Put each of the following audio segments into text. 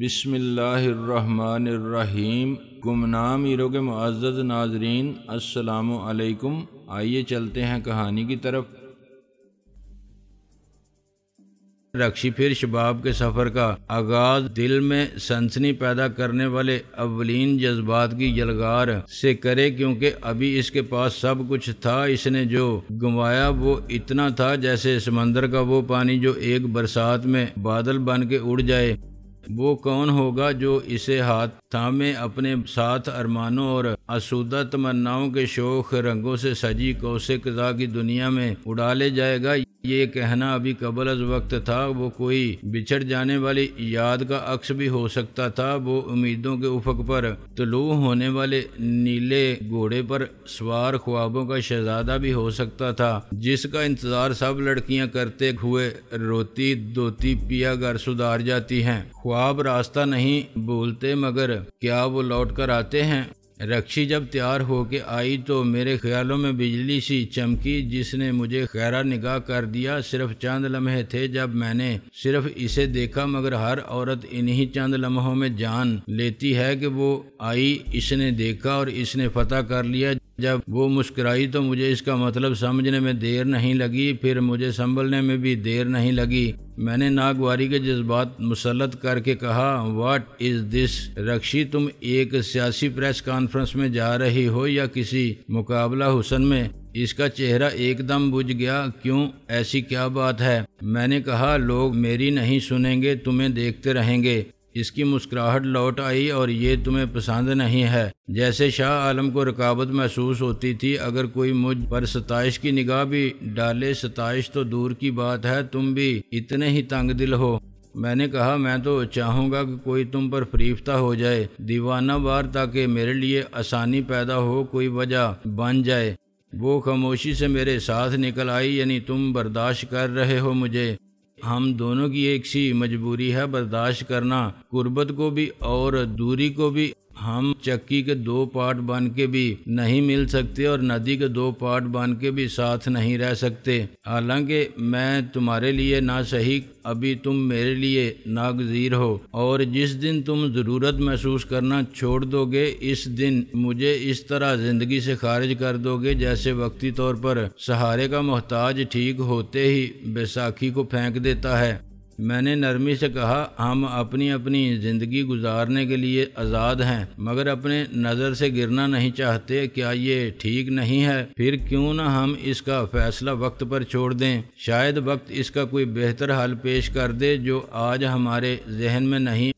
بسم اللہ الرحمن الرحیم۔ گمنام ہیرو کے معزز ناظرین، السلام علیکم۔ آئیے چلتے ہیں کہانی کی طرف۔ رکشی پھر شباب کے سفر کا آغاز دل میں سنسنی پیدا کرنے والے اولین جذبات کی یلغار سے کرے، کیونکہ ابھی اس کے پاس سب کچھ تھا۔ اس نے جو گنوایا وہ اتنا تھا جیسے سمندر کا وہ پانی جو ایک برسات میں بادل بن کے اڑ جائے۔ وہ کون ہوگا جو اسے ہاتھ تھامے اپنے ساتھ ارمانوں اور آسودہ تمناؤں کے شوخ رنگوں سے سجی کوسے قضا کی دنیا میں اڑا لے جائے گا؟ یہ کہنا ابھی قبل از وقت تھا۔ وہ کوئی بچھڑ جانے والی یاد کا عکس بھی ہو سکتا تھا۔ وہ امیدوں کے افق پر طلوع ہونے والے نیلے گھوڑے پر سوار خوابوں کا شہزادہ بھی ہو سکتا تھا، جس کا انتظار سب لڑکیاں کرتے ہوئے روتی دھوتی پیا گھر سدھار جاتی ہیں۔ خواب راستہ نہیں بھولتے، مگر کیا وہ لوٹ کر آتے ہیں؟ رکشی جب تیار ہو کے آئی تو میرے خیالوں میں بجلی سی چمکی، جس نے مجھے خیرہ نگاہ کر دیا۔ صرف چند لمحے تھے جب میں نے صرف اسے دیکھا، مگر ہر عورت انہی چند لمحوں میں جان لیتی ہے کہ وہ آئی، اس نے دیکھا اور اس نے فتح کر لیا۔ جب وہ مسکرائی تو مجھے اس کا مطلب سمجھنے میں دیر نہیں لگی، پھر مجھے سنبھلنے میں بھی دیر نہیں لگی۔ میں نے ناگواری کے جذبات مسلط کر کے کہا، واٹ از دس؟ رکشی، تم ایک سیاسی پریس کانفرنس میں جا رہی ہو یا کسی مقابلہ حسن میں؟ اس کا چہرہ ایک دم بجھ گیا۔ کیوں؟ ایسی کیا بات ہے؟ میں نے کہا، لوگ میری نہیں سنیں گے، تمہیں دیکھتے رہیں گے۔ اس کی مسکراہٹ لوٹ آئی، اور یہ تمہیں پسند نہیں ہے؟ جیسے شاہ عالم کو رکابت محسوس ہوتی تھی۔ اگر کوئی مجھ پر ستائش کی نگاہ بھی ڈالے، ستائش تو دور کی بات ہے، تم بھی اتنے ہی تنگ دل ہو۔ میں نے کہا، میں تو چاہوں گا کہ کوئی تم پر فریفتہ ہو جائے، دیوانہ وار، تاکہ میرے لیے آسانی پیدا ہو، کوئی وجہ بن جائے۔ وہ خاموشی سے میرے ساتھ نکل آئی، یعنی تم برداشت کر رہے ہو مجھے؟ ہم دونوں کی ایک سی مجبوری ہے برداشت کرنا، قربت کو بھی اور دوری کو بھی۔ ہم چکی کے دو پارٹ بن کے بھی نہیں مل سکتے، اور ندی کے دو پارٹ بن کے بھی ساتھ نہیں رہ سکتے۔ حالانکہ میں تمہارے لیے نہ صحیح، ابھی تم میرے لیے ناگزیر ہو، اور جس دن تم ضرورت محسوس کرنا چھوڑ دو گے، اس دن مجھے اس طرح زندگی سے خارج کر دو گے جیسے وقتی طور پر سہارے کا محتاج ٹھیک ہوتے ہی بیساکھی کو پھینک دیتا ہے۔ میں نے نرمی سے کہا، ہم اپنی اپنی زندگی گزارنے کے لیے آزاد ہیں، مگر اپنے نظر سے گرنا نہیں چاہتے۔ کیا یہ ٹھیک نہیں ہے؟ پھر کیوں نہ ہم اس کا فیصلہ وقت پر چھوڑ دیں؟ شاید وقت اس کا کوئی بہتر حل پیش کر دے جو آج ہمارے ذہن میں نہیں۔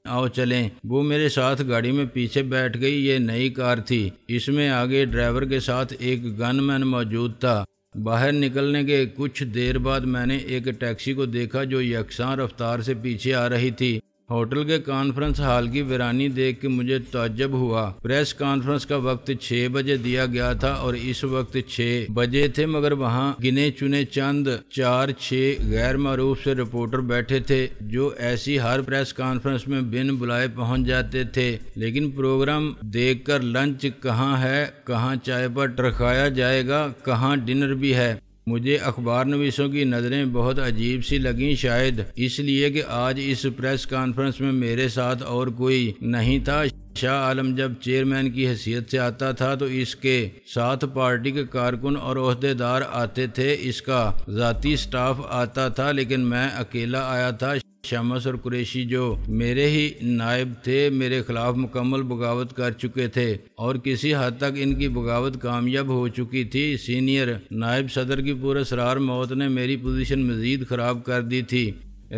آؤ چلیں۔ وہ میرے ساتھ گاڑی میں پیچھے بیٹھ گئی۔ یہ نئی کار تھی، اس میں آگے ڈرائیور کے ساتھ ایک گن مین موجود تھا۔ باہر نکلنے کے کچھ دیر بعد میں نے ایک ٹیکسی کو دیکھا جو یکساں رفتار سے پیچھے آ رہی تھی۔ ہوٹل کے کانفرنس ہال کی ویرانی دیکھ کے مجھے تعجب ہوا۔ پریس کانفرنس کا وقت 6 بجے دیا گیا تھا، اور اس وقت 6 بجے تھے، مگر وہاں گنے چنے چند 4-6 غیر معروف سے رپورٹر بیٹھے تھے جو ایسی ہر پریس کانفرنس میں بن بلائے پہنچ جاتے تھے۔ لیکن پروگرام دیکھ کر لنچ کہاں ہے، کہاں چائے پر ٹرکایا جائے گا، کہاں ڈنر بھی ہے؟ مجھے اخبار نویسوں کی نظریں بہت عجیب سی لگیں، شاید اس لیے کہ آج اس پریس کانفرنس میں میرے ساتھ اور کوئی نہیں تھا۔ شاہ عالم جب چیئرمین کی حیثیت سے آتا تھا تو اس کے ساتھ پارٹی کے کارکن اور عہدے دار آتے تھے، اس کا ذاتی سٹاف آتا تھا، لیکن میں اکیلا آیا تھا۔ شمس اور قریشی جو میرے ہی نائب تھے، میرے خلاف مکمل بغاوت کر چکے تھے، اور کسی حد تک ان کی بغاوت کامیاب ہو چکی تھی۔ سینئر نائب صدر کی پراسرار موت نے میری پوزیشن مزید خراب کر دی تھی۔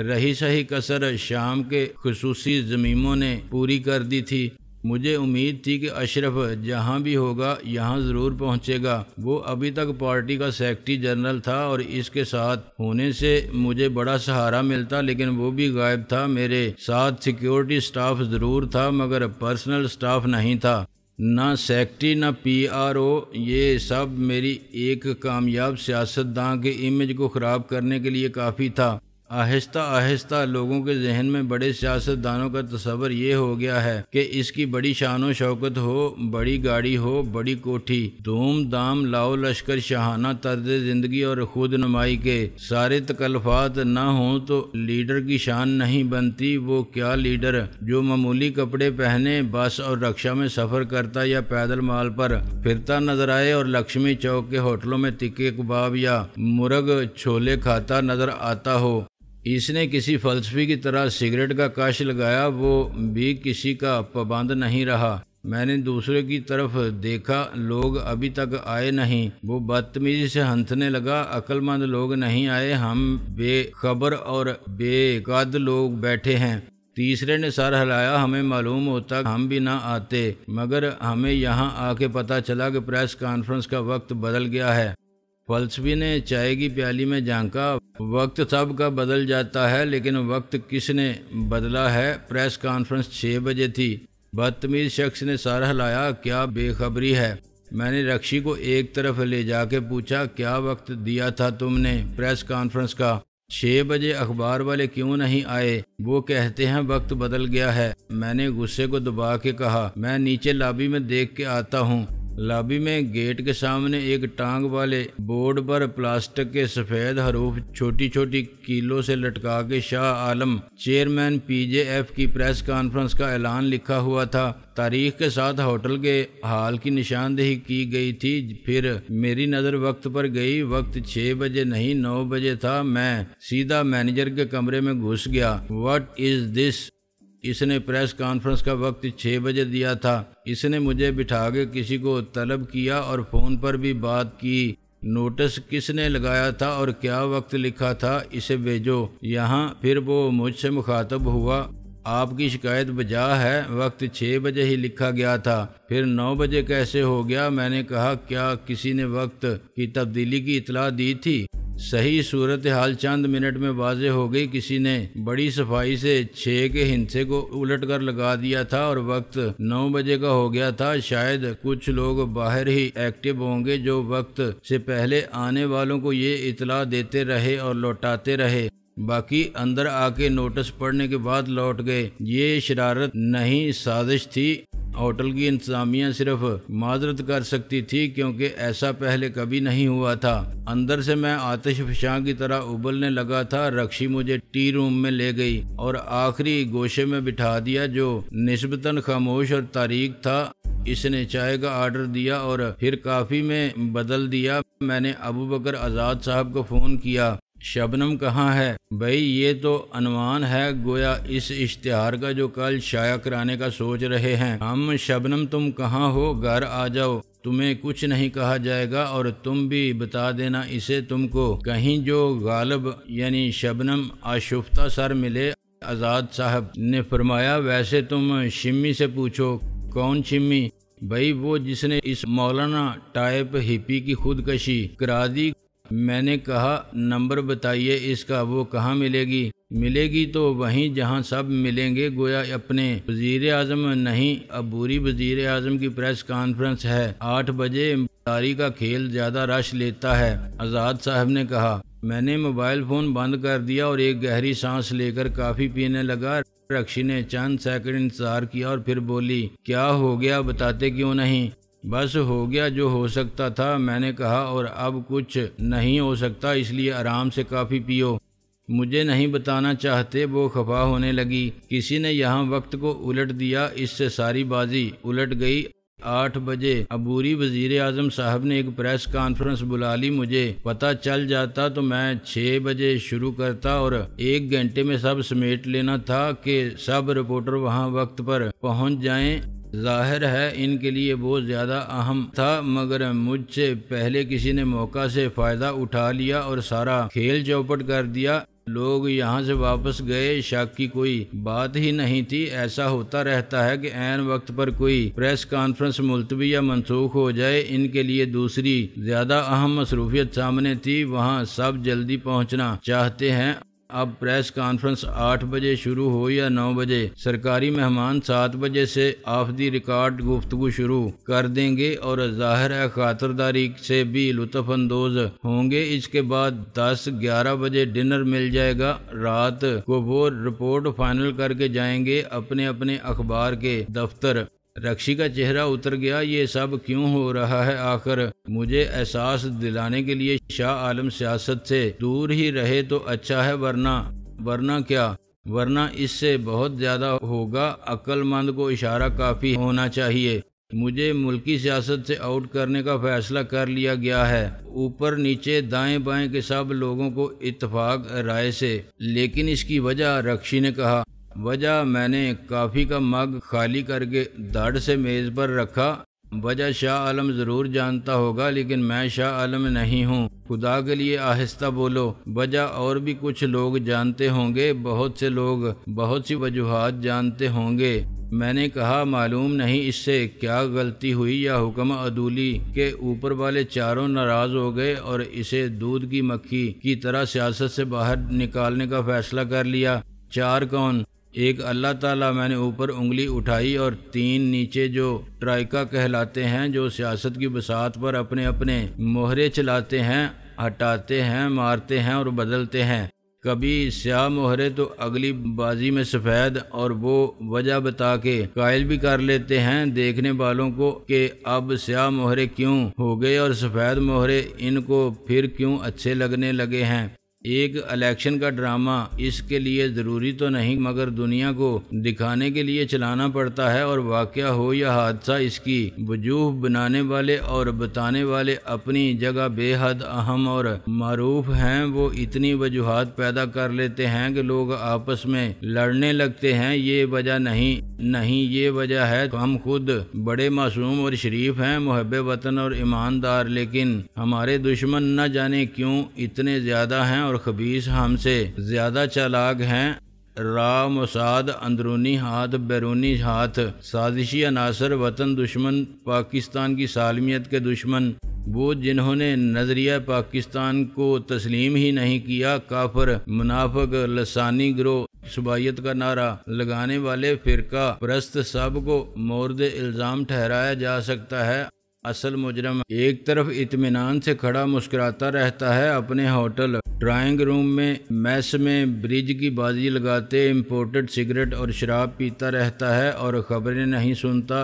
رہی سہی کسر شام کے خصوصی ضمیموں نے پوری کر دی تھی۔ مجھے امید تھی کہ اشرف جہاں بھی ہوگا یہاں ضرور پہنچے گا۔ وہ ابھی تک پارٹی کا سیکرٹری جنرل تھا، اور اس کے ساتھ ہونے سے مجھے بڑا سہارا ملتا، لیکن وہ بھی غائب تھا۔ میرے ساتھ سیکیورٹی سٹاف ضرور تھا، مگر پرسنل سٹاف نہیں تھا، نہ سیکرٹری نہ PRO۔ یہ سب میری ایک کامیاب سیاستداں کے امیج کو خراب کرنے کے لیے کافی تھا۔ آہستہ آہستہ لوگوں کے ذہن میں بڑے سیاستدانوں کا تصور یہ ہو گیا ہے کہ اس کی بڑی شان و شوکت ہو، بڑی گاڑی ہو، بڑی کوٹھی، دھوم دھام لاؤ لشکر، شاہانہ طرز زندگی اور خود نمائی کے سارے تکلفات نہ ہوں تو لیڈر کی شان نہیں بنتی۔ وہ کیا لیڈر جو معمولی کپڑے پہنے بس اور رکشہ میں سفر کرتا یا پیدل مال پر پھرتا نظر آئے اور لکشمی چوک کے ہوٹلوں میں تکے کباب یا مرغ چھولے کھاتا نظر آتا ہو۔ اس نے کسی فلسفی کی طرح سگریٹ کا کش لگایا، وہ بھی کسی کا پابند نہیں رہا۔ میں نے دوسرے کی طرف دیکھا، لوگ ابھی تک آئے نہیں۔ وہ بدتمیزی سے ہنسنے لگا، عقل مند لوگ نہیں آئے، ہم بے خبر اور بے قد لوگ بیٹھے ہیں۔ تیسرے نے سر ہلایا، ہمیں معلوم ہوتا ہم بھی نہ آتے، مگر ہمیں یہاں آ کے پتہ چلا کہ پریس کانفرنس کا وقت بدل گیا ہے۔ فلسفی نے چائے کی پیالی میں جھانکا، وقت سب کا بدل جاتا ہے لیکن وقت کس نے بدلا ہے؟ پریس کانفرنس 6 بجے تھی۔ بدتمیز شخص نے سر ہلایا، کیا بے خبری ہے؟ میں نے رکشی کو ایک طرف لے جا کے پوچھا، کیا وقت دیا تھا تم نے پریس کانفرنس کا؟ 6 بجے۔ اخبار والے کیوں نہیں آئے؟ وہ کہتے ہیں وقت بدل گیا ہے۔ میں نے غصے کو دبا کے کہا، میں نیچے لابی میں دیکھ کے آتا ہوں۔ لابی میں گیٹ کے سامنے ایک ٹانگ والے بورڈ پر پلاسٹک کے سفید حروف چھوٹی چھوٹی کیلوں سے لٹکا کے شاہ عالم چیئرمین PJF کی پریس کانفرنس کا اعلان لکھا ہوا تھا۔ تاریخ کے ساتھ ہوٹل کے حال کی نشاندہی کی گئی تھی۔ پھر میری نظر وقت پر گئی، وقت 6 بجے نہیں 9 بجے تھا۔ میں سیدھا مینیجر کے کمرے میں گھس گیا۔ واٹ از دس؟ اس نے پریس کانفرنس کا وقت 6 بجے دیا تھا۔ اس نے مجھے بٹھا کے کسی کو طلب کیا اور فون پر بھی بات کی۔ نوٹس کس نے لگایا تھا اور کیا وقت لکھا تھا؟ اسے بھیجو یہاں۔ پھر وہ مجھ سے مخاطب ہوا، آپ کی شکایت بجا ہے، وقت 6 بجے ہی لکھا گیا تھا، پھر 9 بجے کیسے ہو گیا؟ میں نے کہا، کیا کسی نے وقت کی تبدیلی کی اطلاع دی تھی؟ صحیح صورتحال چند منٹ میں واضح ہو گئی۔ کسی نے بڑی صفائی سے 6 کے ہندسے کو الٹ کر لگا دیا تھا اور وقت 9 بجے کا ہو گیا تھا۔ شاید کچھ لوگ باہر ہی ایکٹیو ہوں گے جو وقت سے پہلے آنے والوں کو یہ اطلاع دیتے رہے اور لوٹاتے رہے، باقی اندر آ کے نوٹس پڑھنے کے بعد لوٹ گئے۔ یہ شرارت نہیں، سازش تھی۔ ہوٹل کی انتظامیہ صرف معذرت کر سکتی تھی کیونکہ ایسا پہلے کبھی نہیں ہوا تھا۔ اندر سے میں آتش فشاں کی طرح ابلنے لگا تھا۔ رکشی مجھے ٹی روم میں لے گئی اور آخری گوشے میں بٹھا دیا جو نسبتاً خاموش اور تاریک تھا۔ اس نے چائے کا آرڈر دیا اور پھر کافی میں بدل دیا۔ میں نے ابو بکر آزاد صاحب کو فون کیا، شبنم کہاں ہے؟ بھائی یہ تو عنوان ہے گویا اس اشتہار کا جو کل شائع کرانے کا سوچ رہے ہیں ہم۔ شبنم تم کہاں ہو؟ گھر آ جاؤ، تمہیں کچھ نہیں کہا جائے گا، اور تم بھی بتا دینا اسے تم کو کہیں جو غالب یعنی شبنم آشفتہ سر ملے۔ آزاد صاحب نے فرمایا، ویسے تم شمی سے پوچھو۔ کون شمی؟ بھائی وہ جس نے اس مولانا ٹائپ ہپی کی خودکشی کرا دی۔ میں نے کہا، نمبر بتائیے اس کا، وہ کہاں ملے گی؟ ملے گی تو وہیں جہاں سب ملیں گے، گویا اپنے وزیر اعظم نہیں، عبوری وزیر اعظم کی پریس کانفرنس ہے 8 بجے۔ تاری کا کھیل زیادہ رش لیتا ہے، آزاد صاحب نے کہا۔ میں نے موبائل فون بند کر دیا اور ایک گہری سانس لے کر کافی پینے لگا۔ رکشی نے چند سیکنڈ انتظار کیا اور پھر بولی، کیا ہو گیا، بتاتے کیوں نہیں؟ بس ہو گیا جو ہو سکتا تھا، میں نے کہا، اور اب کچھ نہیں ہو سکتا، اس لیے آرام سے کافی پیو۔ مجھے نہیں بتانا چاہتے؟ وہ خفا ہونے لگی۔ کسی نے یہاں وقت کو الٹ دیا، اس سے ساری بازی الٹ گئی۔ 8 بجے عبوری وزیر اعظم صاحب نے ایک پریس کانفرنس بلا لی۔ مجھے پتہ چل جاتا تو میں 6 بجے شروع کرتا اور 1 گھنٹے میں سب سمیٹ لینا تھا کہ سب رپورٹر وہاں وقت پر پہنچ جائیں۔ ظاہر ہے ان کے لیے وہ زیادہ اہم تھا، مگر مجھ سے پہلے کسی نے موقع سے فائدہ اٹھا لیا اور سارا کھیل چوپٹ کر دیا۔ لوگ یہاں سے واپس گئے، شک کی کوئی بات ہی نہیں تھی۔ ایسا ہوتا رہتا ہے کہ عین وقت پر کوئی پریس کانفرنس ملتوی یا منسوخ ہو جائے۔ ان کے لیے دوسری زیادہ اہم مصروفیت سامنے تھی، وہاں سب جلدی پہنچنا چاہتے ہیں۔ اب پریس کانفرنس 8 بجے شروع ہو یا 9 بجے، سرکاری مہمان 7 بجے سے آف دی ریکارڈ گفتگو شروع کر دیں گے اور ظاہر ہے خاطرداری سے بھی لطف اندوز ہوں گے۔ اس کے بعد 10-11 بجے ڈنر مل جائے گا۔ رات کو وہ رپورٹ فائنل کر کے جائیں گے اپنے اپنے اخبار کے دفتر۔ رکشی کا چہرہ اتر گیا۔ یہ سب کیوں ہو رہا ہے آخر؟ مجھے احساس دلانے کے لیے شاہ عالم سیاست سے دور ہی رہے تو اچھا ہے، ورنہ کیا؟ ورنہ اس سے بہت زیادہ ہوگا۔ عقل مند کو اشارہ کافی ہونا چاہیے۔ مجھے ملکی سیاست سے آؤٹ کرنے کا فیصلہ کر لیا گیا ہے، اوپر نیچے دائیں بائیں کے سب لوگوں کو اتفاق رائے سے۔ لیکن اس کی وجہ؟ رکشی نے کہا۔ وجہ؟ میں نے کافی کا مگ خالی کر کے دھڑ سے میز پر رکھا۔ وجہ شاہ عالم ضرور جانتا ہوگا، لیکن میں شاہ عالم نہیں ہوں۔ خدا کے لیے آہستہ بولو۔ وجہ اور بھی کچھ لوگ جانتے ہوں گے، بہت سے لوگ بہت سی وجوہات جانتے ہوں گے۔ میں نے کہا معلوم نہیں اس سے کیا غلطی ہوئی یا حکم عدولی کے اوپر والے چاروں ناراض ہو گئے اور اسے دودھ کی مکھی کی طرح سیاست سے باہر نکالنے کا فیصلہ کر لیا۔ چار کون؟ ایک اللہ تعالیٰ۔ میں نے اوپر انگلی اٹھائی اور 3 نیچے جو ٹرائکا کہلاتے ہیں، جو سیاست کی بساط پر اپنے اپنے مہرے چلاتے ہیں، ہٹاتے ہیں، مارتے ہیں اور بدلتے ہیں۔ کبھی سیاہ مہرے تو اگلی بازی میں سفید، اور وہ وجہ بتا کے قائل بھی کر لیتے ہیں دیکھنے والوں کو کہ اب سیاہ مہرے کیوں ہو گئے اور سفید مہرے ان کو پھر کیوں اچھے لگنے لگے ہیں۔ ایک الیکشن کا ڈرامہ اس کے لیے ضروری تو نہیں، مگر دنیا کو دکھانے کے لیے چلانا پڑتا ہے، اور واقعہ ہو یا حادثہ اس کی وجوہ بنانے والے اور بتانے والے اپنی جگہ بے حد اہم اور معروف ہیں۔ وہ اتنی وجوہات پیدا کر لیتے ہیں کہ لوگ آپس میں لڑنے لگتے ہیں۔ یہ وجہ نہیں، یہ وجہ ہے ہم خود بڑے معصوم اور شریف ہیں، محب وطن اور ایماندار، لیکن ہمارے دشمن نہ جانے کیوں اتنے زیادہ ہیں اور خبیث ہم سے زیادہ چالاک ہیں۔ را موساد، اندرونی ہاتھ، بیرونی ہاتھ، سازشی عناصر، وطن دشمن، پاکستان کی سالمیت کے دشمن، وہ جنہوں نے نظریہ پاکستان کو تسلیم ہی نہیں کیا، کافر، منافق، لسانی گروہ، صوبائیت کا نعرہ لگانے والے، فرقہ پرست، سب کو مورد الزام ٹھہرایا جا سکتا ہے۔ اصل مجرم ایک طرف اطمینان سے کھڑا مسکراتا رہتا ہے، اپنے ہوٹل ڈرائنگ روم میں میس میں برج کی بازی لگاتے امپورٹڈ سگریٹ اور شراب پیتا رہتا ہے اور خبریں نہیں سنتا۔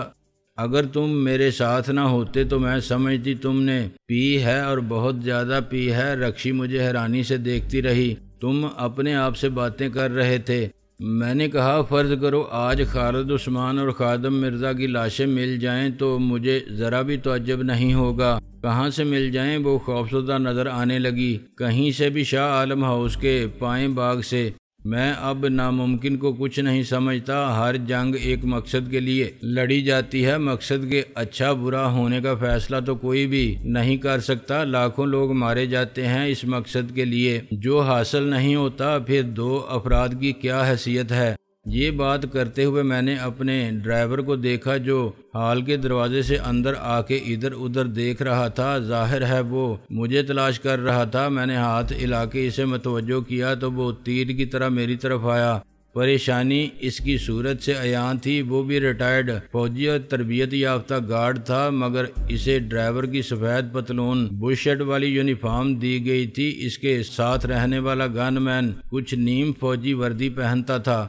اگر تم میرے ساتھ نہ ہوتے تو میں سمجھتی تم نے پی ہے اور بہت زیادہ پی ہے۔ رکشی مجھے حیرانی سے دیکھتی رہی۔ تم اپنے آپ سے باتیں کر رہے تھے؟ میں نے کہا فرض کرو آج خالد عثمان اور خادم مرزا کی لاشیں مل جائیں تو مجھے ذرا بھی تعجب نہیں ہوگا۔ کہاں سے مل جائیں؟ وہ خوفزدہ نظر آنے لگی۔ کہیں سے بھی، شاہ عالم ہاؤس کے پائیں باغ سے۔ میں اب ناممکن کو کچھ نہیں سمجھتا۔ ہر جنگ ایک مقصد کے لیے لڑی جاتی ہے، مقصد کے اچھا برا ہونے کا فیصلہ تو کوئی بھی نہیں کر سکتا۔ لاکھوں لوگ مارے جاتے ہیں اس مقصد کے لیے، جو حاصل نہیں ہوتا، پھر 2 افراد کی کیا حیثیت ہے؟ یہ بات کرتے ہوئے میں نے اپنے ڈرائیور کو دیکھا جو ہال کے دروازے سے اندر آ کے ادھر ادھر دیکھ رہا تھا۔ ظاہر ہے وہ مجھے تلاش کر رہا تھا۔ میں نے ہاتھ ہلا کے اسے متوجہ کیا تو وہ تیر کی طرح میری طرف آیا۔ پریشانی اس کی صورت سے عیاں تھی۔ وہ بھی ریٹائرڈ فوجی اور تربیت یافتہ گارڈ تھا، مگر اسے ڈرائیور کی سفید پتلون بش شرٹ والی یونیفارم دی گئی تھی۔ اس کے ساتھ رہنے والا گن مین کچھ نیم فوجی وردی پہنتا تھا۔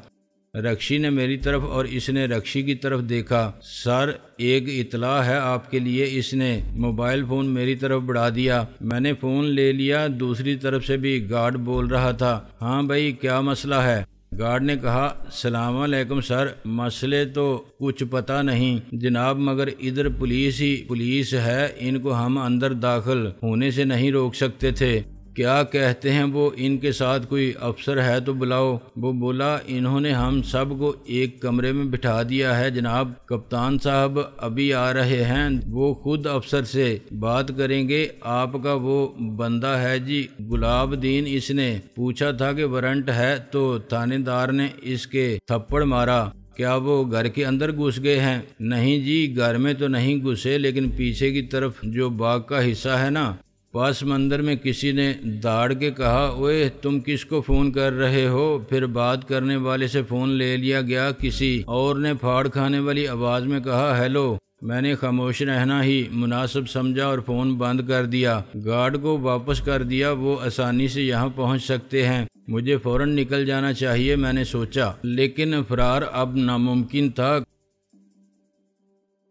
رکشی نے میری طرف اور اس نے رکشی کی طرف دیکھا۔ سر، ایک اطلاع ہے آپ کے لیے۔ اس نے موبائل فون میری طرف بڑھا دیا۔ میں نے فون لے لیا۔ دوسری طرف سے بھی گارڈ بول رہا تھا۔ ہاں بھائی، کیا مسئلہ ہے؟ گارڈ نے کہا۔ السلام علیکم سر، مسئلے تو کچھ پتہ نہیں جناب، مگر ادھر پولیس ہی پولیس ہے، ان کو ہم اندر داخل ہونے سے نہیں روک سکتے تھے۔ کیا کہتے ہیں وہ؟ ان کے ساتھ کوئی افسر ہے تو بلاؤ۔ وہ بولا انہوں نے ہم سب کو ایک کمرے میں بٹھا دیا ہے جناب، کپتان صاحب ابھی آ رہے ہیں، وہ خود افسر سے بات کریں گے۔ آپ کا وہ بندہ ہے جی گلاب دین؟ اس نے پوچھا تھا کہ وارنٹ ہے تو تھانے دار نے اس کے تھپڑ مارا۔ کیا وہ گھر کے اندر گھس گئے ہیں؟ نہیں جی، گھر میں تو نہیں گھسے، لیکن پیچھے کی طرف جو باغ کا حصہ ہے نا، پاس مندر میں کسی نے داڑ کے کہا، اوئے تم کس کو فون کر رہے ہو؟ پھر بات کرنے والے سے فون لے لیا گیا۔ کسی اور نے پھاڑ کھانے والی آواز میں کہا، ہیلو۔ میں نے خاموش رہنا ہی مناسب سمجھا اور فون بند کر دیا۔ گارڈ کو واپس کر دیا، وہ آسانی سے یہاں پہنچ سکتے ہیں، مجھے فوراً نکل جانا چاہیے میں نے سوچا، لیکن فرار اب ناممکن تھا۔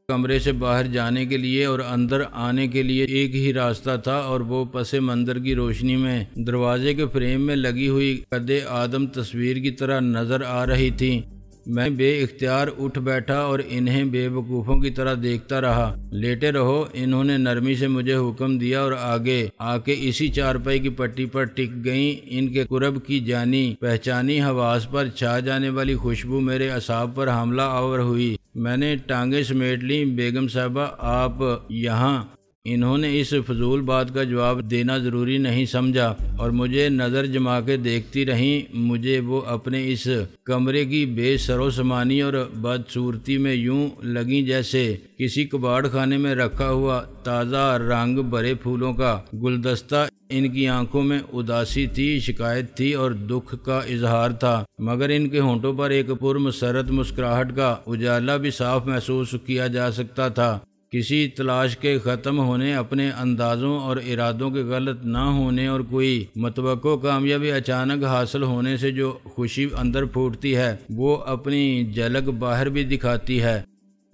کمرے سے باہر جانے کے لیے اور اندر آنے کے لیے ایک ہی راستہ تھا، اور وہ پس منظر کی روشنی میں دروازے کے فریم میں لگی ہوئی قد آدم تصویر کی طرح نظر آ رہی تھی۔ میں بے اختیار اٹھ بیٹھا اور انہیں بے وقوفوں کی طرح دیکھتا رہا۔ لیٹے رہو، انہوں نے نرمی سے مجھے حکم دیا اور آگے آ کے اسی چارپائی کی پٹی پر ٹک گئیں۔ ان کے قرب کی جانی پہچانی حواس پر چھا جانے والی خوشبو میرے اعصاب پر حملہ آور ہوئی۔ میں نے ٹانگیں سمیٹ لیں۔ بیگم صاحبہ آپ یہاں؟ انہوں نے اس فضول بات کا جواب دینا ضروری نہیں سمجھا اور مجھے نظر جما کے دیکھتی رہیں۔ مجھے وہ اپنے اس کمرے کی بے سر و سامانی اور بدصورتی میں یوں لگیں جیسے کسی کباڑ خانے میں رکھا ہوا تازہ رنگ بھرے پھولوں کا گلدستہ۔ ان کی آنکھوں میں اداسی تھی، شکایت تھی اور دکھ کا اظہار تھا، مگر ان کے ہونٹوں پر ایک پرمسرت مسکراہٹ کا اجالا بھی صاف محسوس کیا جا سکتا تھا۔ کسی تلاش کے ختم ہونے، اپنے اندازوں اور ارادوں کے غلط نہ ہونے اور کوئی متوقع کامیابی اچانک حاصل ہونے سے جو خوشی اندر پھوٹتی ہے، وہ اپنی جھلک باہر بھی دکھاتی ہے۔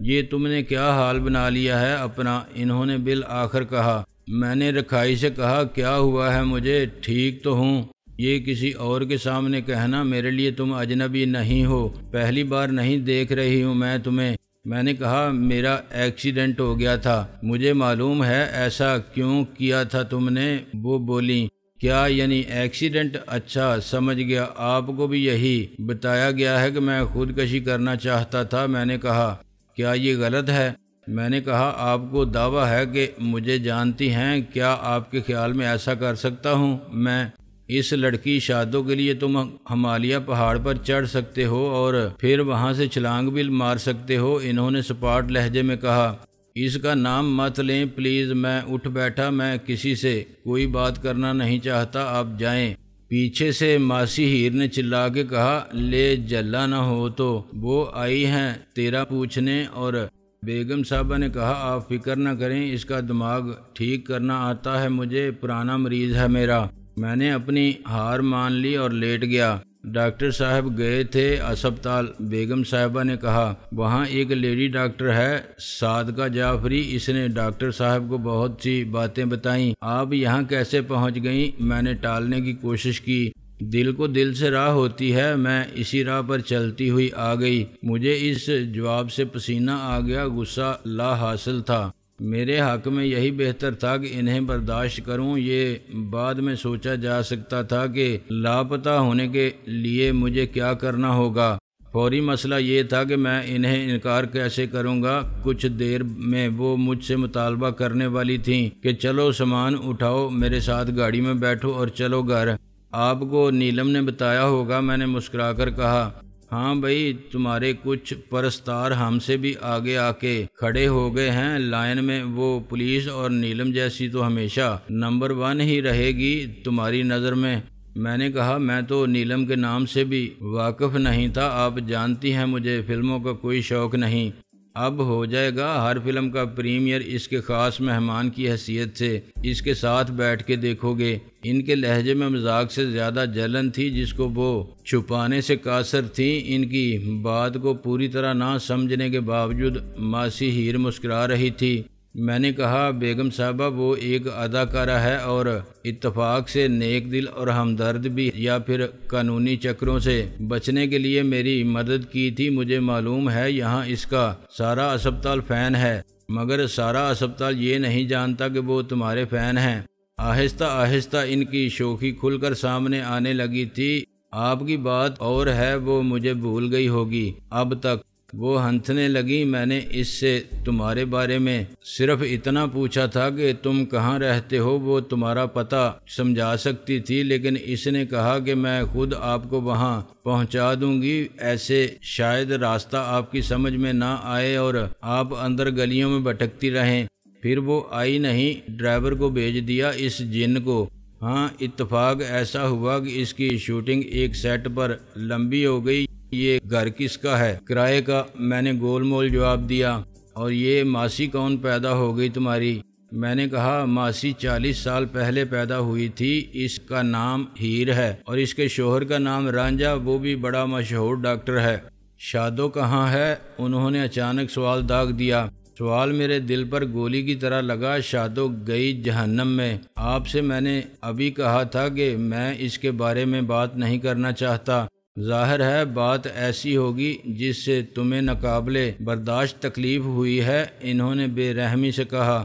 یہ تم نے کیا حال بنا لیا ہے اپنا؟ انہوں نے بالآخر کہا۔ میں نے رکھائی سے کہا، کیا ہوا ہے مجھے؟ ٹھیک تو ہوں۔ یہ کسی اور کے سامنے کہنا، میرے لیے تم اجنبی نہیں ہو، پہلی بار نہیں دیکھ رہی ہوں میں تمہیں۔ میں نے کہا، میرا ایکسیڈنٹ ہو گیا تھا۔ مجھے معلوم ہے۔ ایسا کیوں کیا تھا تم نے؟ وہ بولیں۔ کیا یعنی ایکسیڈنٹ؟ اچھا سمجھ گیا، آپ کو بھی یہی بتایا گیا ہے کہ میں خودکشی کرنا چاہتا تھا۔ میں نے کہا، کیا یہ غلط ہے؟ میں نے کہا، آپ کو دعویٰ ہے کہ مجھے جانتی ہیں، کیا آپ کے خیال میں ایسا کر سکتا ہوں میں؟ اس لڑکی شادوں کے لیے تم ہمالیہ پہاڑ پر چڑھ سکتے ہو اور پھر وہاں سے چھلانگ بھی مار سکتے ہو، انہوں نے سپاٹ لہجے میں کہا۔ اس کا نام مت لیں پلیز۔ میں اٹھ بیٹھا، میں کسی سے کوئی بات کرنا نہیں چاہتا، آپ جائیں۔ پیچھے سے ماسی ہیر نے چلا کے کہا، لے جلا نہ ہو تو وہ آئی ہیں تیرا پوچھنے۔ اور بیگم صاحبہ نے کہا، آپ فکر نہ کریں، اس کا دماغ ٹھیک کرنا آتا ہے مجھے، پرانا مریض ہے میرا۔ میں نے اپنی ہار مان لی اور لیٹ گیا۔ ڈاکٹر صاحب گئے تھے اسپتال، بیگم صاحبہ نے کہا۔ وہاں ایک لیڈی ڈاکٹر ہے، صادقہ جعفری، اس نے ڈاکٹر صاحب کو بہت سی باتیں بتائیں۔ آپ یہاں کیسے پہنچ گئیں؟ میں نے ٹالنے کی کوشش کی۔ دل کو دل سے راہ ہوتی ہے، میں اسی راہ پر چلتی ہوئی آ گئی۔ مجھے اس جواب سے پسینہ آ گیا، غصہ لا حاصل تھا۔ میرے حق میں یہی بہتر تھا کہ انہیں برداشت کروں۔ یہ بعد میں سوچا جا سکتا تھا کہ لاپتہ ہونے کے لیے مجھے کیا کرنا ہوگا۔ فوری مسئلہ یہ تھا کہ میں انہیں انکار کیسے کروں گا۔ کچھ دیر میں وہ مجھ سے مطالبہ کرنے والی تھیں کہ چلو سامان اٹھاؤ، میرے ساتھ گاڑی میں بیٹھو اور چلو گھر۔ آپ کو نیلم نے بتایا ہوگا، میں نے مسکرا کر کہا۔ ہاں بھائی، تمہارے کچھ پرستار ہم سے بھی آگے آ کے کھڑے ہو گئے ہیں لائن میں۔ وہ پولیس اور نیلم جیسی تو ہمیشہ نمبر 1 ہی رہے گی تمہاری نظر میں۔ میں نے کہا، میں تو نیلم کے نام سے بھی واقف نہیں تھا، آپ جانتی ہیں مجھے فلموں کا کوئی شوق نہیں۔ اب ہو جائے گا، ہر فلم کا پریمیئر اس کے خاص مہمان کی حیثیت سے اس کے ساتھ بیٹھ کے دیکھو گے۔ ان کے لہجے میں مذاق سے زیادہ جلن تھی جس کو وہ چھپانے سے قاصر تھیں۔ ان کی بات کو پوری طرح نہ سمجھنے کے باوجود ماسی ہیر مسکرا رہی تھی۔ میں نے کہا، بیگم صاحبہ وہ ایک اداکارہ ہے اور اتفاق سے نیک دل اور ہمدرد بھی، یا پھر قانونی چکروں سے بچنے کے لیے میری مدد کی تھی۔ مجھے معلوم ہے یہاں اس کا سارا اسپتال فین ہے، مگر سارا اسپتال یہ نہیں جانتا کہ وہ تمہارے فین ہیں۔ آہستہ آہستہ ان کی شوخی کھل کر سامنے آنے لگی تھی۔ آپ کی بات اور ہے، وہ مجھے بھول گئی ہوگی اب تک۔ وہ ہنسنے لگی۔ میں نے اس سے تمہارے بارے میں صرف اتنا پوچھا تھا کہ تم کہاں رہتے ہو، وہ تمہارا پتہ سمجھا سکتی تھی، لیکن اس نے کہا کہ میں خود آپ کو وہاں پہنچا دوں گی۔ ایسے شاید راستہ آپ کی سمجھ میں نہ آئے اور آپ اندر گلیوں میں بھٹکتی رہیں۔ پھر وہ آئی نہیں، ڈرائیور کو بھیج دیا اس جن کو۔ ہاں اتفاق ایسا ہوا کہ اس کی شوٹنگ ایک سیٹ پر لمبی ہو گئی۔ یہ گھر کس کا ہے؟ کرائے کا، میں نے گول مول جواب دیا۔ اور یہ ماسی کون پیدا ہو گئی تمہاری؟ میں نے کہا ماسی 40 سال پہلے پیدا ہوئی تھی، اس کا نام ہیر ہے اور اس کے شوہر کا نام رانجھا، وہ بھی بڑا مشہور ڈاکٹر ہے۔ شادو کہاں ہے؟ انہوں نے اچانک سوال داغ دیا۔ سوال میرے دل پر گولی کی طرح لگا۔ شادو گئی جہنم میں۔ آپ سے میں نے ابھی کہا تھا کہ میں اس کے بارے میں بات نہیں کرنا چاہتا۔ ظاہر ہے بات ایسی ہوگی جس سے تمہیں ناقابل برداشت تکلیف ہوئی ہے، انہوں نے بے رحمی سے کہا۔